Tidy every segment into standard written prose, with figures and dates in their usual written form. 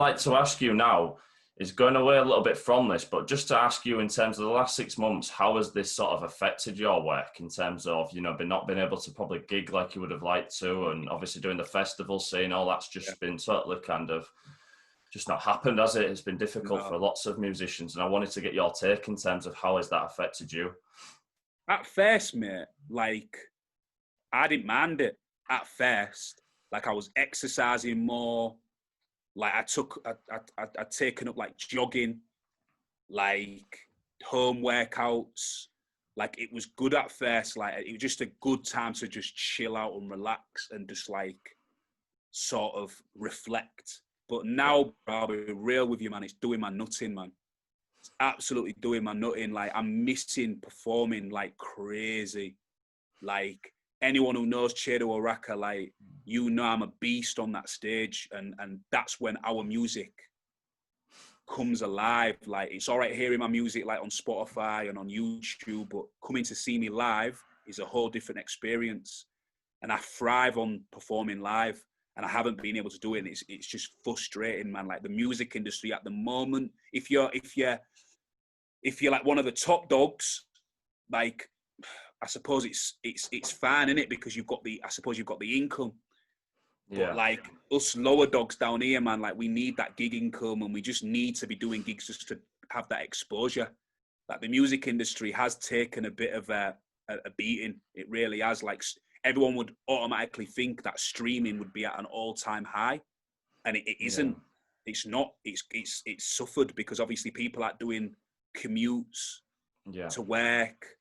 like to ask you now is going away a little bit from this, but just to ask you in terms of the last 6 months, how has this sort of affected your work in terms of, not being able to probably gig like you would have liked to, and obviously doing the festival scene, all that's Yeah. just been totally kind of just not happened, has it? It's been difficult for lots of musicians, and I wanted to get your take in terms of how has that affected you? At first, mate, like, I didn't mind it at first. Like, I was exercising more. Like, I'd taken up, like, jogging, like, home workouts. Like, it was good at first. Like, it was just a good time to just chill out and relax and just, like, sort of reflect. But now, bro, I'll be real with you, man, it's doing my nutting, man. It's absolutely doing my nutting. Like, I'm missing performing like crazy. Like, anyone who knows Chiedu Oraka, like, I'm a beast on that stage, and that's when our music comes alive. Like, it's all right hearing my music like on Spotify and on YouTube, but coming to see me live is a whole different experience. And I thrive on performing live, and I haven't been able to do it. And it's just frustrating, man. Like, the music industry at the moment, if you're like one of the top dogs, like, I suppose it's fine, innit? Because you've got the income. Yeah. But like us lower dogs down here, man, like, we need that gig income, and we just need to be doing gigs just to have that exposure. Like, the music industry has taken a bit of a beating. It really has. Like, everyone would automatically think that streaming would be at an all-time high, and it isn't. Yeah. It's not. It's suffered because obviously people are doing commutes to work.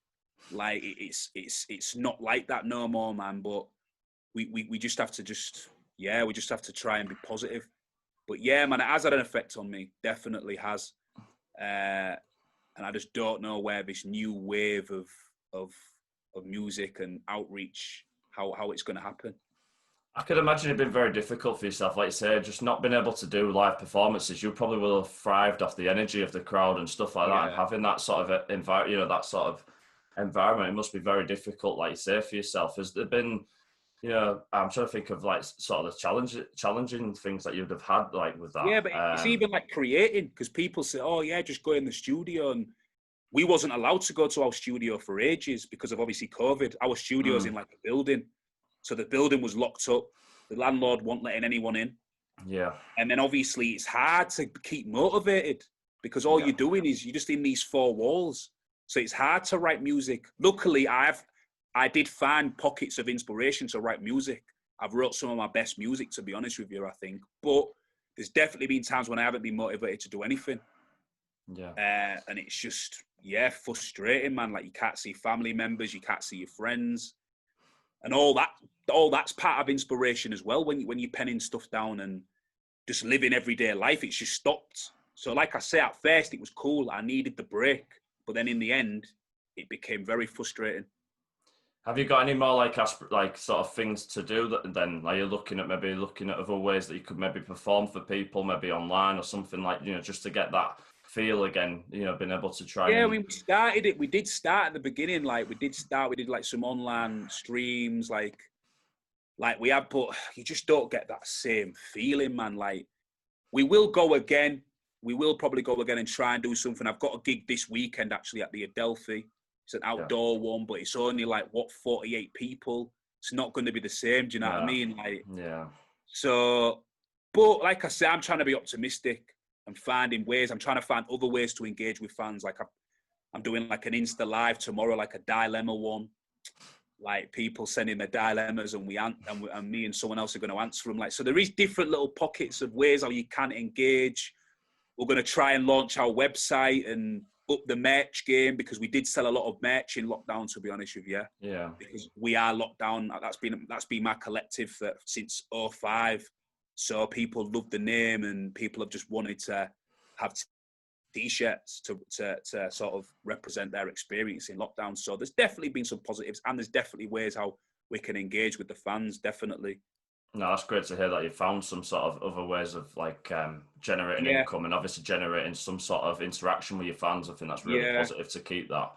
Like, it's not like that no more, man. But we just have to we just have to try and be positive. But yeah, man, it has had an effect on me. Definitely has. And I just don't know where this new wave of music and outreach, how it's going to happen. I could imagine it being very difficult for yourself, like you say, just not being able to do live performances. You probably will have thrived off the energy of the crowd and stuff like that, and having that sort of that sort of environment, it must be very difficult, like you say, for yourself. Has there been, I'm trying to think of like sort of the challenging things that you'd have had like with that. Yeah, but it's even like creating, because people say, oh yeah, just go in the studio, and we wasn't allowed to go to our studio for ages because of obviously COVID. Our studio's in like a building. So the building was locked up. The landlord wasn't letting anyone in. Yeah. And then obviously it's hard to keep motivated because all you're doing is you're just in these four walls. So it's hard to write music. Luckily, I did find pockets of inspiration to write music. I've wrote some of my best music, to be honest with you, I think. But there's definitely been times when I haven't been motivated to do anything. Yeah. And it's just, frustrating, man. Like, you can't see family members, you can't see your friends. And all that's part of inspiration as well. When you're penning stuff down and just living everyday life, it's just stopped. So like I say, at first it was cool. I needed the break, but then in the end, it became very frustrating. Have you got any more like sort of things to do that then? Are you looking at other ways that you could maybe perform for people, maybe online or something, like, just to get that feel again, being able to try? Yeah, we started it. We did start at the beginning. Like, we did like some online streams, like we have, but you just don't get that same feeling, man. Like, we will go again. We will probably go again and try and do something. I've got a gig this weekend actually at the Adelphi. It's an outdoor one, but it's only 48 people. It's not going to be the same. Do you know what I mean? Like, so, but like I say, I'm trying to be optimistic and finding ways. I'm trying to find other ways to engage with fans. Like, I'm doing like an Insta Live tomorrow, like a dilemma one. Like, people sending their dilemmas, and and me and someone else are going to answer them. Like, so there is different little pockets of ways how you can engage. We're going to try and launch our website and up the merch game, because we did sell a lot of merch in lockdown, to be honest with you. Yeah. Because we are locked down. That's been my collective since 2005. So people love the name, and people have just wanted to have T-shirts to sort of represent their experience in lockdown. So there's definitely been some positives, and there's definitely ways how we can engage with the fans, definitely. No, that's great to hear that you found some sort of other ways of generating income, and obviously generating some sort of interaction with your fans. I think that's really positive to keep that.